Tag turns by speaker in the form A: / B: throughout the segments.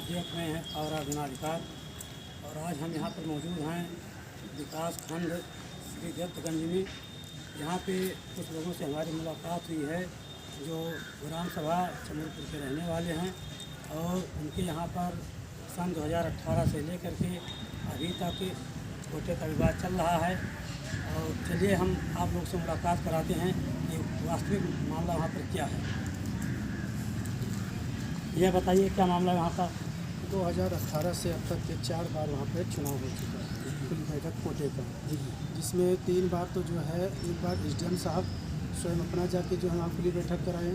A: अध्यक्ष में हैं और अधिकार। और आज हम यहाँ पर मौजूद हैं विकास खंड श्री दत्तगंज में। यहाँ पे कुछ लोगों से हमारी मुलाकात हुई है जो ग्राम सभा चमरपुर के रहने वाले हैं और उनके यहाँ पर सन 2018 से लेकर के अभी तक कोटे का विवाद चल रहा है। और चलिए हम आप लोग से मुलाकात कराते हैं कि वास्तविक मामला वहाँ पर क्या है। यह बताइए क्या मामला है वहाँ का।
B: 2018 से अब तक के 4 बार वहाँ पे चुनाव हो चुका है खुली बैठक कोटे का, जिसमें 3 बार तो जो है, एक बार एसडीएम साहब स्वयं अपना जाके जो है वहाँ खुली बैठक कराए,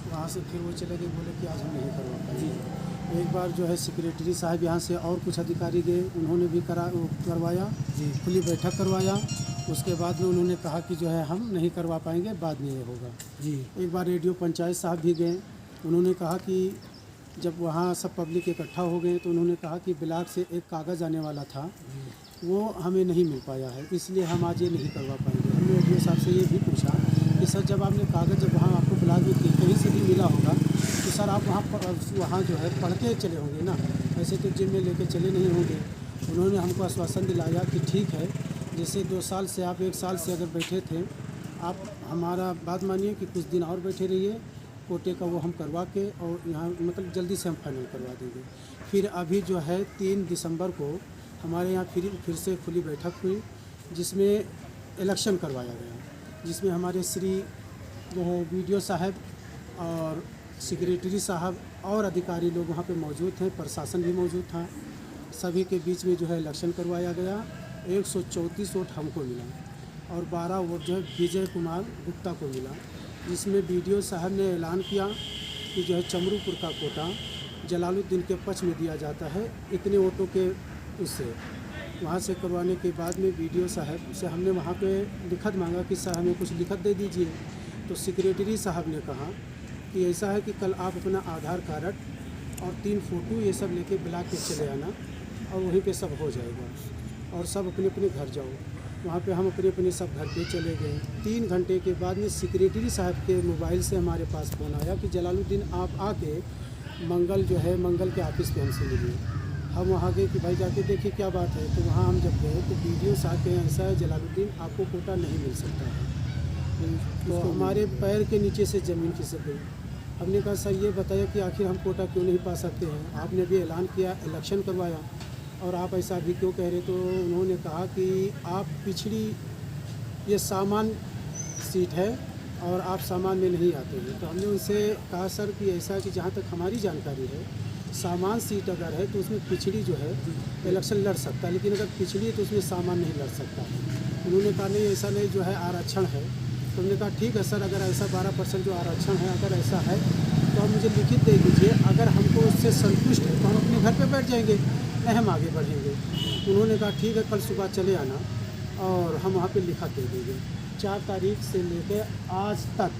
B: वहाँ से फिर वो चले गए, बोले कि आज हम नहीं करवा पाएंगे। एक बार जो है सेक्रेटरी साहब यहाँ से और कुछ अधिकारी गए, उन्होंने भी करवाया, खुली बैठक करवाया। उसके बाद में उन्होंने कहा कि जो है हम नहीं करवा पाएंगे, बाद में ये होगा जी। एक बार रेडियो पंचायत साहब भी गए, उन्होंने कहा कि जब वहाँ सब पब्लिक इकट्ठा हो गए तो उन्होंने कहा कि ब्लॉक से एक कागज़ आने वाला था, वो हमें नहीं मिल पाया है, इसलिए हम आज ये नहीं करवा पाएंगे। हमने रेडियो साहब से ये भी पूछा कि सर जब आपने कागज़ जब वहाँ आपको ब्लॉक में कहीं से भी मिला होगा तो सर आप वहाँ जो है पढ़ के चले होंगे ना, ऐसे तो जिम में लेके चले नहीं होंगे। उन्होंने हमको आश्वासन दिलाया कि ठीक है, जैसे 2 साल से आप 1 साल से अगर बैठे थे, आप हमारा बात मानिए कि कुछ दिन और बैठे रहिए, कोटे का वो हम करवा के और यहाँ मतलब जल्दी से हम फाइनल करवा देंगे। फिर अभी जो है 3 दिसंबर को हमारे यहाँ फिर से खुली बैठक हुई, जिसमें इलेक्शन करवाया गया, जिसमें हमारे श्री जो है BDO साहब और सेक्रेटरी साहब और अधिकारी लोग वहाँ पे मौजूद थे, प्रशासन भी मौजूद था। सभी के बीच में जो है इलेक्शन करवाया गया। 134 वोट हमको मिला और 12 वोट जो है विजय कुमार गुप्ता को मिला, जिसमें BDO साहब ने ऐलान किया कि जो है चमरूपुर का कोटा जलालुद्दीन के पक्ष में दिया जाता है, इतने वोटों के उससे। वहाँ से करवाने के बाद में BDO साहब से हमने वहाँ पे लिखत मांगा कि सर हमें कुछ लिखत दे दीजिए, तो सेक्रेटरी साहब ने कहा कि ऐसा है कि कल आप अपना आधार कार्ड और 3 फ़ोटो ये सब लेके ब्लॉक पे चले आना और वहीं पे सब हो जाएगा और सब अपने अपने घर जाओ। वहाँ पे हम अपने अपने सब घर पे चले गए। 3 घंटे के बाद में सेक्रेटरी साहब के मोबाइल से हमारे पास फ़ोन आया कि जलालुद्दीन आप आके मंगल के ऑफिस पे हमसे मिलिए। हम वहाँ गए कि भाई जाके देखिए क्या बात है। तो वहाँ हम जब गए तो BDO साहब के ऐसा है, जलालुद्दीन आपको कोटा नहीं मिल सकता है। तो हमारे पैर के नीचे से ज़मीन खिसक गई। हमने कहा सर ये बताया कि आखिर हम कोटा क्यों नहीं पा सकते हैं, आपने भी ऐलान किया, इलेक्शन करवाया और आप ऐसा भी क्यों कह रहे। तो उन्होंने कहा कि आप पिछड़ी ये सामान सीट है और आप सामान में नहीं आते हैं। तो हमने उनसे कहा सर कि ऐसा कि जहाँ तक हमारी जानकारी है, सामान सीट अगर है तो उसमें पिछड़ी जो है इलेक्शन लड़ सकता है, लेकिन अगर पिछड़ी है तो उसमें सामान नहीं लड़ सकता। उन्होंने कहा नहीं ऐसा नहीं, जो है आरक्षण है। तो हमने कहा ठीक है सर, अगर ऐसा 12% जो आरक्षण है अगर ऐसा है तो आप मुझे लिखित दे दीजिए, अगर हमको उससे संतुष्ट है तो हम अपने घर पे बैठ जाएंगे, नहीं हम आगे बढ़ेंगे। उन्होंने कहा ठीक है, कल सुबह चले आना और हम वहाँ पे लिखा दे देंगे। 4 तारीख से लेकर आज तक,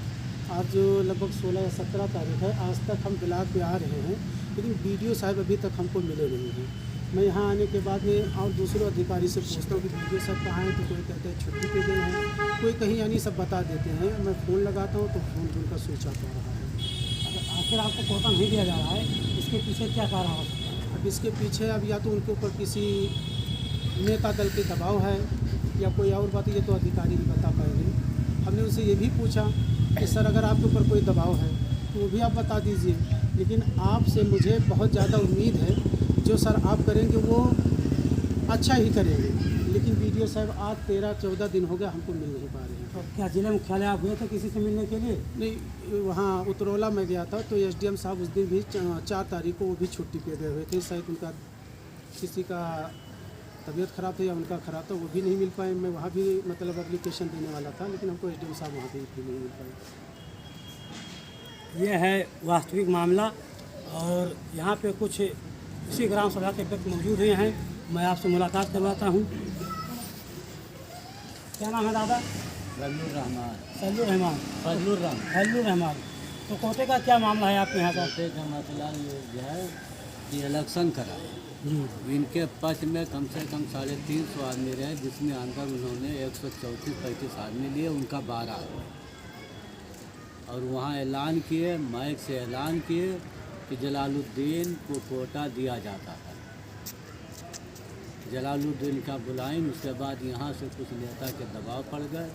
B: आज जो लगभग 16 या 17 तारीख है, आज तक हम ब्लॉक पे आ रहे हैं, लेकिन BDO साहब अभी तक हमको मिले नहीं हैं। मैं यहाँ आने के बाद में और दूसरों अधिकारी से पूछता हूँ कि BDO साहब कहाँ हैं, तो कोई कहते हैं छुट्टी पे गए हैं, कोई कहीं यानी सब बता देते हैं। मैं फ़ोन लगाता हूँ तो फ़ोन उनका स्विच ऑफ आ रहा है।
A: अगर आखिर आपको कोटा नहीं दिया जा रहा है, इसके पीछे क्या कारण हो सकता है?
B: अब इसके पीछे अब या तो उनके ऊपर किसी नेता दल के दबाव है या कोई और बात, ये तो अधिकारी भी बता पाएंगे। हमने उनसे ये भी पूछा कि सर अगर आपके ऊपर कोई दबाव है तो वो भी आप बता दीजिए, लेकिन आपसे मुझे बहुत ज़्यादा उम्मीद है, जो सर आप करेंगे वो अच्छा ही करेंगे। लेकिन BDO साहब आज 13-14 दिन हो गया हमको मिल नहीं पा रहे हैं।
A: तो क्या जिला मुख्यालय आप गए थे किसी से मिलने के लिए?
B: नहीं, वहाँ उतरौला में गया था तो SDM साहब उस दिन भी 4 तारीख को वो भी छुट्टी पे गए हुए थे, शायद उनका किसी का तबीयत ख़राब था या उनका ख़राब था, वो भी नहीं मिल पाए। मैं वहाँ भी मतलब एप्लीकेशन देने वाला था, लेकिन हमको SDM साहब वहाँ भी नहीं मिल पाए।
A: ये है वास्तविक मामला और यहाँ पे कुछ इसी ग्राम सभा के व्यक्ति मौजूद हुए हैं, मैं आपसे मुलाकात करवाता हूँ। क्या नाम है दादा? फजलुर रहमान। तो कोटे का क्या मामला है आपके यहाँ का?
C: कोटे का मसला ये है कि इलेक्शन करा इनके पक्ष में कम से कम 350 आदमी रहे, जिसमें अंदर उन्होंने 134-35 आदमी लिए, उनका 12 और वहाँ ऐलान किए, माइक से ऐलान किए कि जलालुद्दीन को कोटा दिया जाता था। जलालुद्दीन का बुलाएं, उसके बाद यहाँ से कुछ नेता के दबाव पड़ गए।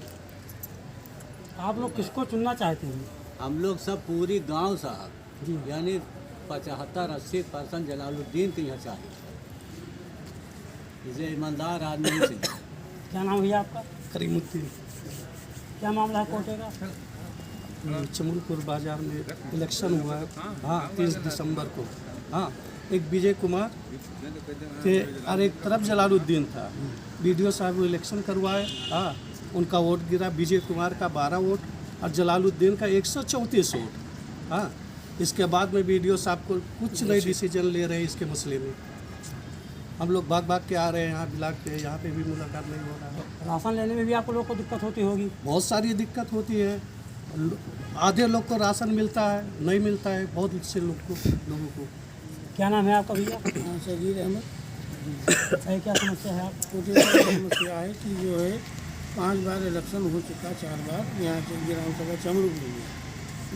A: आप लोग किसको चुनना चाहते हैं?
C: हम लोग सब पूरी गांव साहब
A: जी।
C: यानी 75-80% जलालुद्दीन के यहाँ चाहिए। इसे ईमानदार आदमी से।
A: क्या नाम भैया आपका?
B: करीमुद्दीन।
A: क्या मामला है कोटे का?
B: चमनपुर बाज़ार में इलेक्शन हुआ है, हाँ 30 दिसंबर को। हाँ, एक विजय कुमार थे और एक तरफ जलालुद्दीन था। बीडीओ साहब वो इलेक्शन करवाए, हाँ उनका वोट गिरा। विजय कुमार का 12 वोट और जलालुद्दीन का 134 वोट। हाँ, इसके बाद में बीडीओ साहब को कुछ नए डिसीजन ले रहे हैं इसके मसले में। हम लोग भाग भाग के आ रहे हैं यहाँ ब्लॉक पे, यहाँ पे भी मुलाकात नहीं हो रहा है।
A: राशन लेने में भी आप लोगों को दिक्कत होती होगी?
B: बहुत सारी दिक्कत होती है। आधे लोग को राशन मिलता है, नहीं मिलता है बहुत से लोगों को।
A: क्या नाम है आपका भैया?
D: शकीर अहमद।
A: सही, क्या समस्या है आप?
D: मुझे समस्या है कि जो है 5 बार इलेक्शन हो चुका, 4 बार यहाँ के ग्राम सभा चमरूपुर में,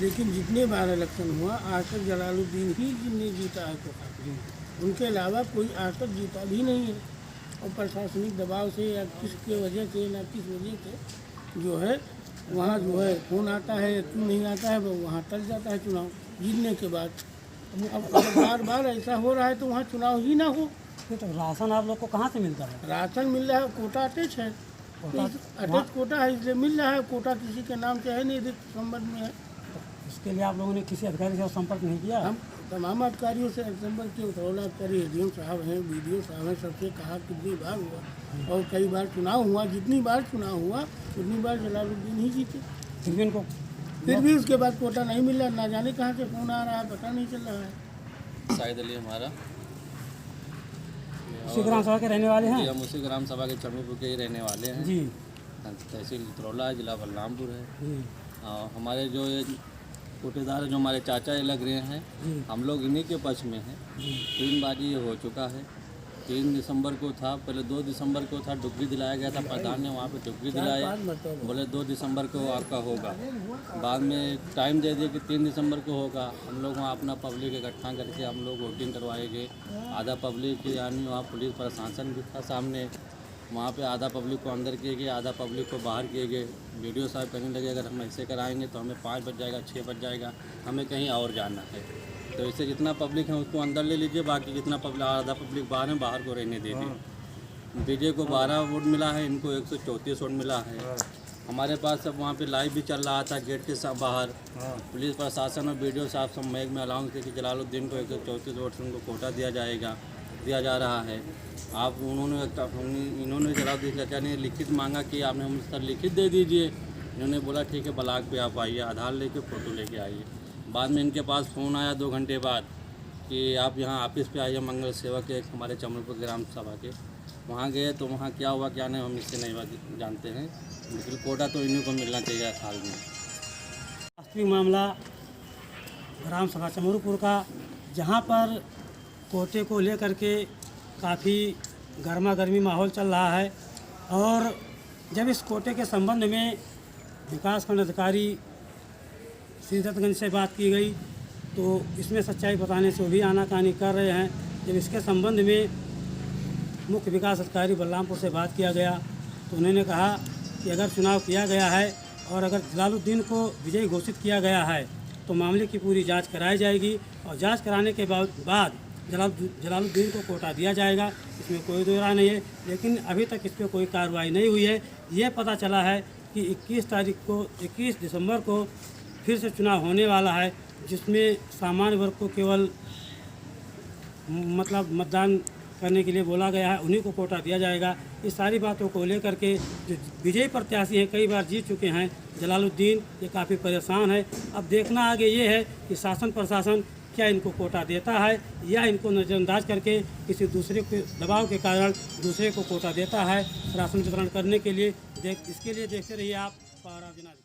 D: लेकिन जितने बार इलेक्शन हुआ आज तक जलालुद्दीन ही जिनने जीता है कोटा। उनके अलावा कोई आज तक जीता भी नहीं है। और प्रशासनिक दबाव से या किसके वजह से ना किस वजह से जो है वहाँ जो है फोन आता है, क्यों नहीं आता है, वो वहाँ टल जाता है चुनाव जीतने के बाद। अब बार बार ऐसा हो रहा है तो वहाँ चुनाव ही ना हो।
A: तो राशन आप लोग को कहाँ से मिलता है?
D: राशन मिल रहा है, कोटा अटैच है, अटैच कोटा है इसलिए मिल रहा है। कोटा किसी के नाम से है नहीं, संबंध में है।
A: इसके लिए आप लोगों ने किसी अधिकारी से संपर्क नहीं किया?
D: हम तमाम अधिकारियों से संपर्क किए, उत्तरौला अधिकारी एडीएम साहब हैं, बीडीओ साहब हैं, सबसे कहा कितनी बार हुआ और कई बार चुनाव हुआ। जितनी बार चुनाव हुआ उतनी बार जलालुद्दीन ही जीते। फिर भी उसके बाद कोटा नहीं मिल रहा, ना जाने कहाँ से फोन आ रहा है, पता नहीं चल रहा है।
E: शाहिद अली हमारा
A: उसी ग्राम सभा के रहने वाले हैं?
E: हम उसी ग्राम सभा के चमरूपुर के ही रहने वाले हैं
A: जी।
E: तहसील उत्तरौला है, जिला बलरामपुर है।
A: जी।
E: और हमारे जो ये कोटेदार जो हमारे चाचा ये लग रहे हैं, हम लोग इन्हीं के पक्ष में हैं। 3 बार ये हो चुका है। 3 दिसंबर को था, पहले 2 दिसंबर को था, डुग्गी दिलाया गया था, प्रधान ने वहाँ पे डुग्गी दिलाया, बोले 2 दिसंबर को आपका होगा। बाद में टाइम दे दिया कि 3 दिसंबर को होगा। हम लोग वहाँ अपना पब्लिक इकट्ठा करके हम लोग वोटिंग करवाएंगे। आधा पब्लिक यानी वहाँ पुलिस प्रशासन भी था सामने, वहाँ पे आधा पब्लिक को अंदर किए गए, आधा पब्लिक को बाहर किए गए। वीडियो साहब कहने लगे अगर हम ऐसे कराएंगे तो हमें 5 बज जाएगा, 6 बज जाएगा, हमें कहीं और जाना है। तो इससे जितना पब्लिक है उसको अंदर ले लीजिए, बाकी जितना पब्लिक आधा पब्लिक बाहर है, बाहर को रहने दीजिए। बीजे को 12 वोट मिला है, इनको 134 वोट मिला है। हमारे पास सब वहाँ पे लाइव भी चल रहा था गेट के सब बाहर। पुलिस प्रशासन और बीडीओ साहब सब मैग में अलाउंस थे कि जलालुद्दीन को 134 वोट से उनको कोटा दिया जा रहा है। आप इन्होंने जलालुद्दीन चाचा ने लिखित मांगा कि आपने हम सर लिखित दे दीजिए। इन्होंने बोला ठीक है ब्लॉक पे आप आइए, आधार लेके फ़ोटो लेके आइए। बाद में इनके पास फ़ोन आया 2 घंटे बाद कि आप यहाँ ऑफिस पे आइए, मंगल सेवक के हमारे चमरूपुर ग्राम सभा के। वहाँ गए तो वहाँ क्या हुआ क्या नहीं हम इससे नहीं जानते हैं, लेकिन कोटा तो इन्हीं को मिलना चाहिए हाल में।
A: वास्तविक मामला ग्राम सभा चमरूपुर का, जहाँ पर कोटे को लेकर के काफ़ी गर्मा गर्मी माहौल चल रहा है। और जब इस कोटे के संबंध में विकासखंड अधिकारी श्री दत्तगंज से बात की गई तो इसमें सच्चाई बताने से वो भी आनाकानी कर रहे हैं। जब इसके संबंध में मुख्य विकास अधिकारी बलरामपुर से बात किया गया तो उन्होंने कहा कि अगर चुनाव किया गया है और अगर जलालुद्दीन को विजयी घोषित किया गया है तो मामले की पूरी जांच कराई जाएगी और जांच कराने के बाद जलालुद्दीन को कोटा दिया जाएगा। इसमें कोई दो राय नहीं है, लेकिन अभी तक इस पर कोई कार्रवाई नहीं हुई है। ये पता चला है कि 21 दिसंबर को फिर से चुनाव होने वाला है, जिसमें सामान्य वर्ग को केवल मतलब मतदान करने के लिए बोला गया है, उन्हीं को कोटा दिया जाएगा। इस सारी बातों को लेकर के जो विजयी प्रत्याशी हैं, कई बार जीत चुके हैं जलालुद्दीन, ये काफ़ी परेशान है। अब देखना आगे ये है कि शासन प्रशासन क्या इनको कोटा देता है या इनको नज़रअंदाज करके किसी दूसरे के दबाव के कारण दूसरे को कोटा देता है राशन वितरण करने के लिए। इसके लिए देखते रहिए आप पारा दिनाज।